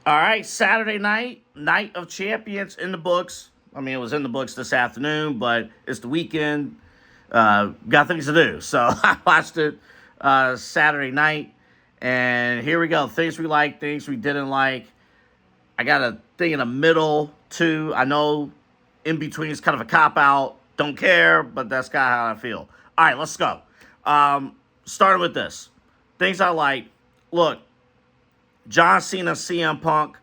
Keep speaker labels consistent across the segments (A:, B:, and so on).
A: All right, Saturday night, Night of Champions in the books. I mean, it was in the books this afternoon, but it's the weekend. Got things to do. So I watched it Saturday night. And here we go. Things we like, things we didn't like. I got a thing in the middle, too. I know in between is kind of a cop out. Don't care, but that's kind of how I feel. All right, let's go. Starting with this. Things I like. Look, John Cena, CM Punk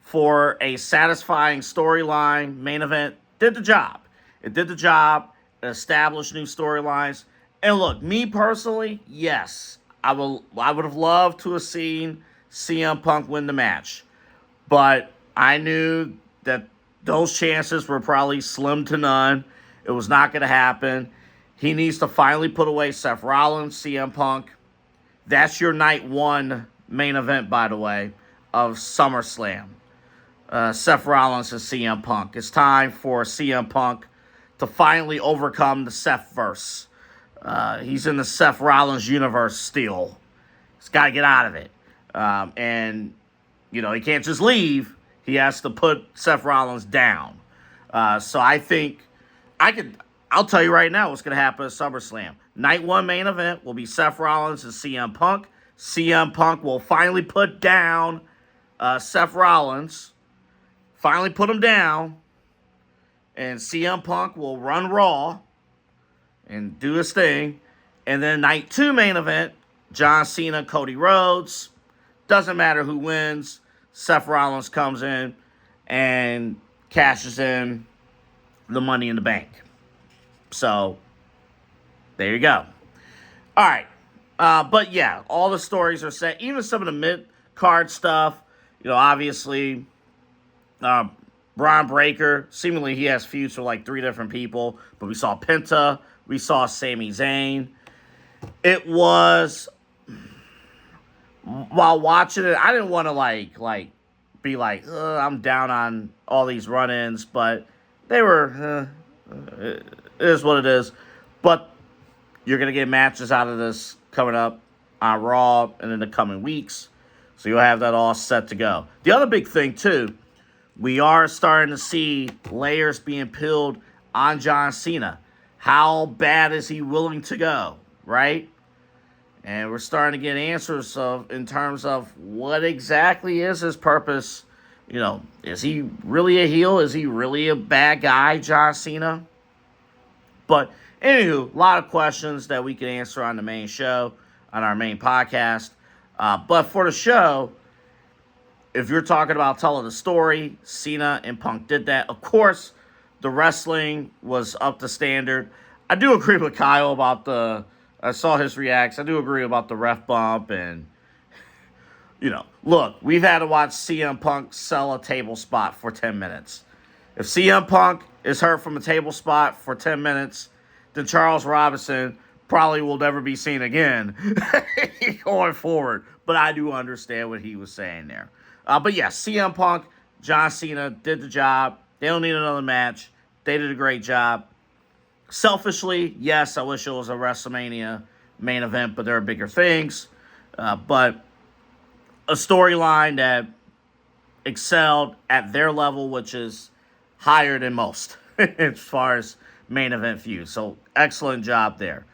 A: for a satisfying storyline main event did the job. It did the job. It established new storylines. And look, me personally, yes, I would have loved to have seen CM Punk win the match, but I knew that those chances were probably slim to none. It was not going to happen. He needs to finally put away Seth Rollins, CM Punk. That's your night one main event, by the way, of SummerSlam. Seth Rollins and CM Punk. It's time for CM Punk to finally overcome the Seth verse. He's in the Seth Rollins universe still. He's got to get out of it. And, he can't just leave. He has to put Seth Rollins down. So I think I'll tell you right now what's going to happen at SummerSlam. Night one main event will be Seth Rollins and CM Punk. CM Punk will finally put down Seth Rollins. Finally put him down. And CM Punk will run Raw and do his thing. And then night two main event, John Cena, Cody Rhodes. Doesn't matter who wins. Seth Rollins comes in and cashes in the Money in the Bank. So, there you go. All right. But yeah, all the stories are set. Even some of the mid-card stuff. Obviously, Braun Breaker, seemingly he has feuds with like 3 different people. But we saw Penta. We saw Sami Zayn. It was, while watching it, I didn't want to be like, I'm down on all these run-ins. But they were, it is what it is. But you're going to get matches out of this coming up on Raw and in the coming weeks. So you'll have that all set to go. The other big thing, too, we are starting to see layers being peeled on John Cena. How bad is he willing to go, right? And we're starting to get answers in terms of what exactly is his purpose. Is he really a heel? Is he really a bad guy, John Cena? But anywho, a lot of questions that we can answer on the main show, on our main podcast. But for the show, if you're talking about telling the story, Cena and Punk did that. Of course, the wrestling was up to standard. I do agree with Kyle about I saw his reacts. I do agree about the ref bump and, look, we've had to watch CM Punk sell a table spot for 10 minutes. If CM Punk is hurt from a table spot for 10 minutes, then Charles Robinson probably will never be seen again going forward. But I do understand what he was saying there. But yeah, CM Punk, John Cena did the job. They don't need another match. They did a great job. Selfishly, yes, I wish it was a WrestleMania main event, but there are bigger things. But a storyline that excelled at their level, which is higher than most as far as main event feuds. So excellent job there.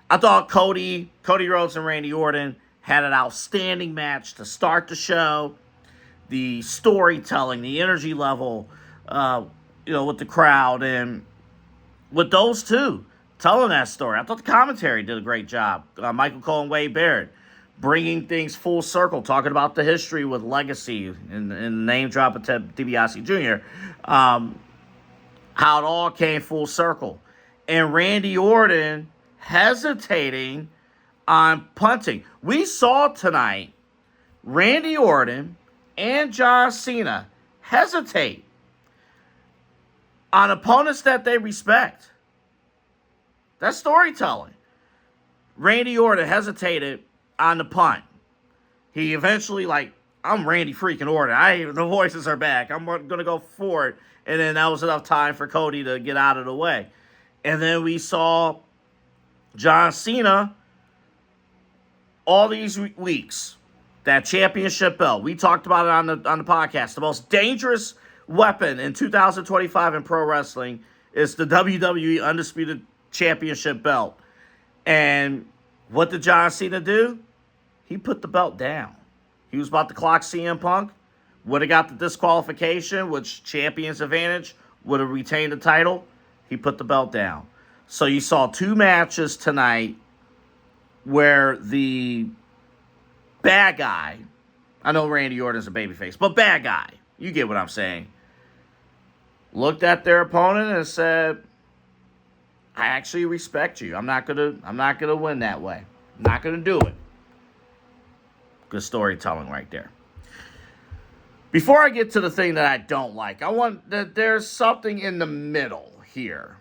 A: I thought Cody Rhodes and Randy Orton had an outstanding match to start the show. The storytelling, the energy level, with the crowd, and with those two telling that story. I thought the commentary did a great job. Michael Cole and Wade Barrett bringing things full circle, talking about the history with Legacy and the name drop of Ted DiBiase Jr., how it all came full circle. And Randy Orton hesitating on punting. We saw tonight Randy Orton and John Cena hesitate on opponents that they respect. That's storytelling. Randy Orton hesitated on the punt. He eventually, I'm Randy freaking Orton. The voices are back. I'm going to go for it. And then that was enough time for Cody to get out of the way. And then we saw John Cena all these weeks that championship belt. We talked about it on the podcast. The most dangerous weapon in 2025 in pro wrestling is the WWE Undisputed Championship belt. And what did John Cena do? He put the belt down. He was about to clock CM Punk. Would have got the disqualification, which champion's advantage, would have retained the title. He put the belt down. So you saw 2 matches tonight where the bad guy, I know Randy Orton's a babyface, but bad guy, you get what I'm saying, looked at their opponent and said, I actually respect you. I'm not gonna win that way. I'm not gonna do it. Good storytelling right there. Before I get to the thing that I don't like, there's something in the middle here.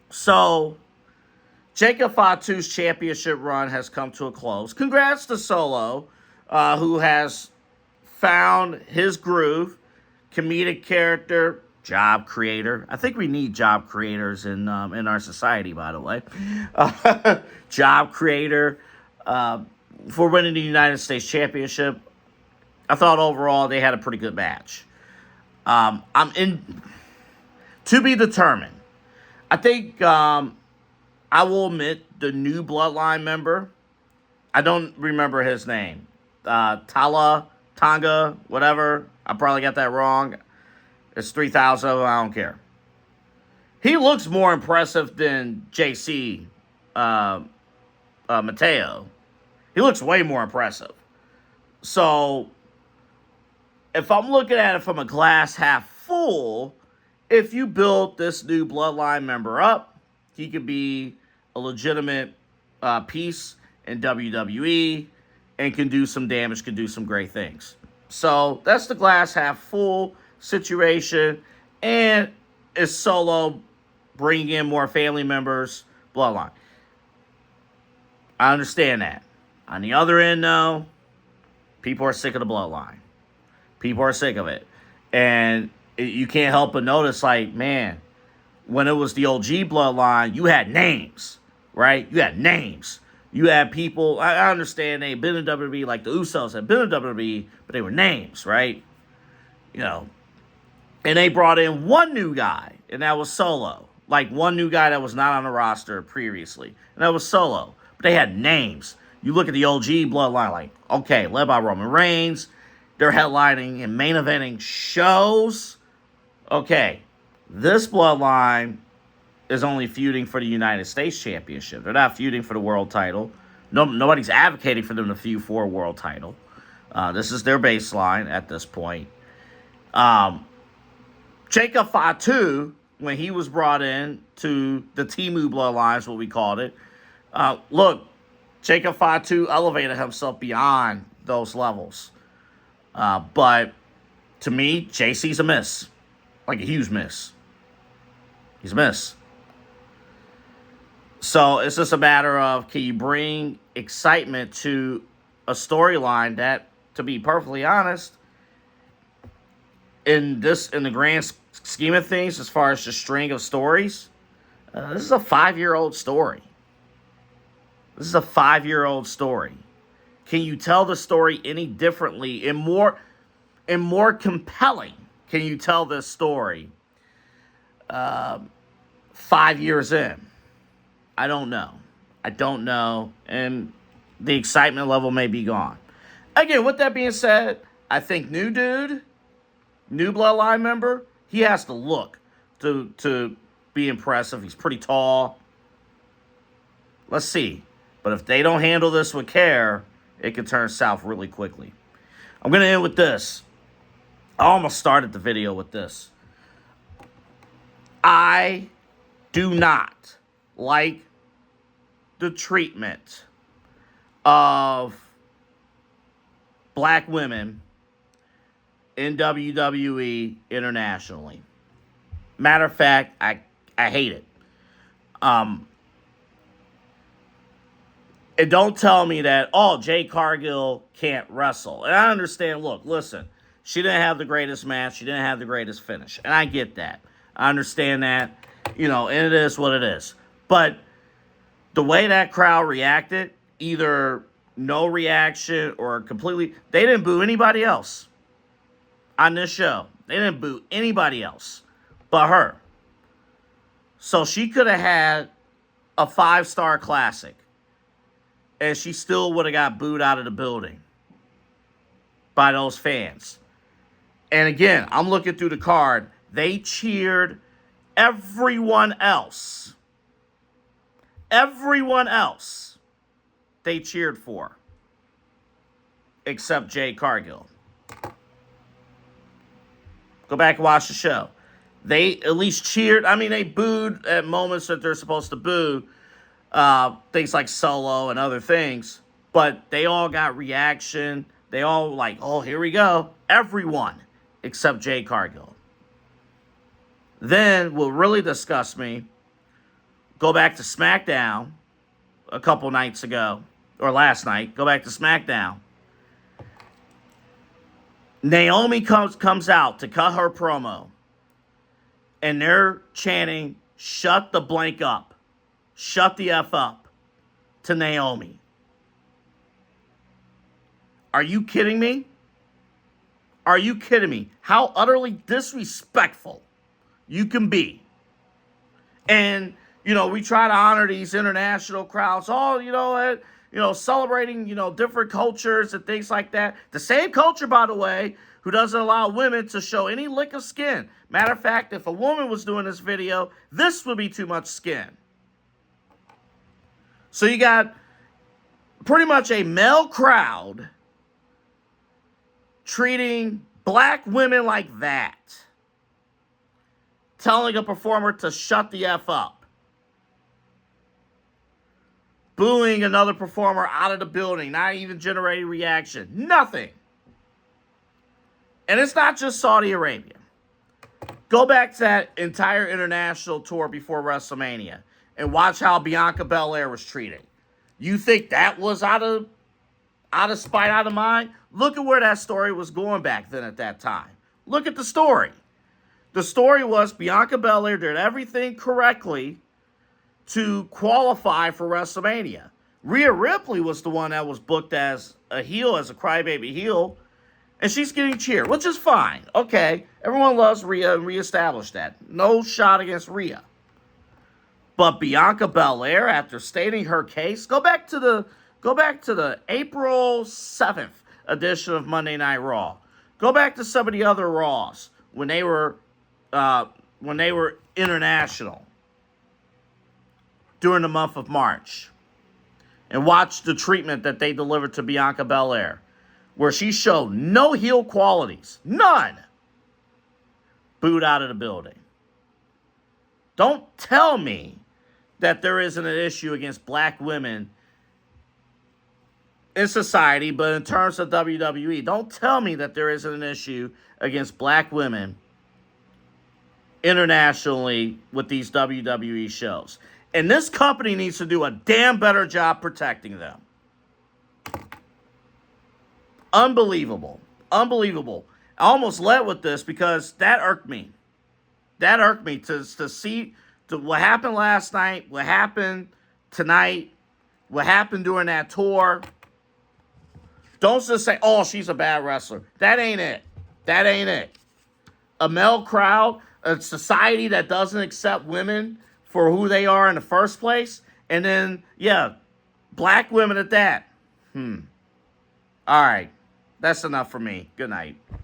A: So, Jacob Fatu's championship run has come to a close. Congrats to Solo, who has found his groove, comedic character, job creator. I think we need job creators in our society, by the way. Job creator for winning the United States Championship. I thought overall they had a pretty good match. I'm in to be determined. I think I will admit the new Bloodline member. I don't remember his name. Tonga, whatever. I probably got that wrong. It's 3,000. I don't care. He looks more impressive than JC Mateo. He looks way more impressive. So, if I'm looking at it from a glass half full, if you build this new Bloodline member up, he could be a legitimate piece in WWE and can do some damage, can do some great things. So, that's the glass half full situation. And is Solo bringing in more family members, Bloodline? I understand that. On the other end, though, people are sick of the Bloodline. People are sick of it. And you can't help but notice, like, man, when it was the OG Bloodline, you had names, right? You had names. You had people, I understand they've been in WWE, like the Usos had been in WWE, but they were names, right? You know. And they brought in one new guy, and that was Solo. Like, one new guy that was not on the roster previously. And that was Solo. But they had names. You look at the OG Bloodline, like, okay, led by Roman Reigns. They're headlining and main eventing shows. Okay, this Bloodline is only feuding for the United States Championship. They're not feuding for the world title. Nobody's advocating for them to feud for a world title. This is their baseline at this point. Jacob Fatu, when he was brought in to the Timu Bloodline, is what we called it. Look, Jacob Fatu elevated himself beyond those levels. But to me, JC's a miss. Like a huge miss. He's a miss. So it's just a matter of, can you bring excitement to a storyline that, to be perfectly honest, in the grand scheme of things, as far as the string of stories, this is a 5-year-old story. This is a 5-year-old story. Can you tell the story any differently and more compelling? Can you tell this story 5 years in? I don't know. And the excitement level may be gone. Again, with that being said, I think new Bloodline member, he has to look to be impressive. He's pretty tall. Let's see. But if they don't handle this with care, it could turn south really quickly. I'm going to end with this. I almost started the video with this. I do not like the treatment of black women in WWE internationally. Matter of fact, I hate it. And don't tell me that, Jade Cargill can't wrestle. And I understand, listen, she didn't have the greatest match. She didn't have the greatest finish. And I get that. I understand that, and it is what it is. But the way that crowd reacted, either no reaction or completely. They didn't boo anybody else on this show. They didn't boo anybody else but her. So she could have had a 5-star classic, and she still would have got booed out of the building by those fans. And again, I'm looking through the card. They cheered everyone else. Everyone else they cheered for, except Jade Cargill. Go back and watch the show. They at least cheered. I mean, they booed at moments that they're supposed to boo. Things like Solo and other things. But they all got reaction. They all like, oh, here we go. Everyone except Jade Cargill. Then what really disgusts me, go back to SmackDown a couple nights ago, or last night. Go back to SmackDown. Naomi comes out to cut her promo, and they're chanting, shut the blank up. Shut the F up to Naomi. Are you kidding me? Are you kidding me? How utterly disrespectful you can be. And, you know, we try to honor these international crowds. Oh, celebrating, different cultures and things like that. The same culture, by the way, who doesn't allow women to show any lick of skin. Matter of fact, if a woman was doing this video, this would be too much skin. So you got pretty much a male crowd treating black women like that. Telling a performer to shut the F up. Booing another performer out of the building. Not even generating reaction. Nothing. And it's not just Saudi Arabia. Go back to that entire international tour before WrestleMania and watch how Bianca Belair was treated. You think that was out of spite, out of mind? Look at where that story was going back then at that time. Look at the story. The story was Bianca Belair did everything correctly to qualify for WrestleMania. Rhea Ripley was the one that was booked as a heel, as a crybaby heel, and she's getting cheered, which is fine. Okay, everyone loves Rhea and reestablished that. No shot against Rhea. But Bianca Belair, after stating her case, go back to the April 7th edition of Monday Night Raw. Go back to some of the other Raws when they were international during the month of March, and watch the treatment that they delivered to Bianca Belair, where she showed no heel qualities, none. Booed out of the building. Don't tell me that there isn't an issue against black women in society, but in terms of WWE, don't tell me that there isn't an issue against black women internationally with these WWE shows. And this company needs to do a damn better job protecting them. Unbelievable. Unbelievable. I almost led with this because that irked me. That irked me to see what happened last night, what happened tonight, what happened during that tour. Don't just say, oh, she's a bad wrestler. That ain't it. That ain't it. A male crowd, a society that doesn't accept women for who they are in the first place, and then, yeah, black women at that. All right. That's enough for me. Good night.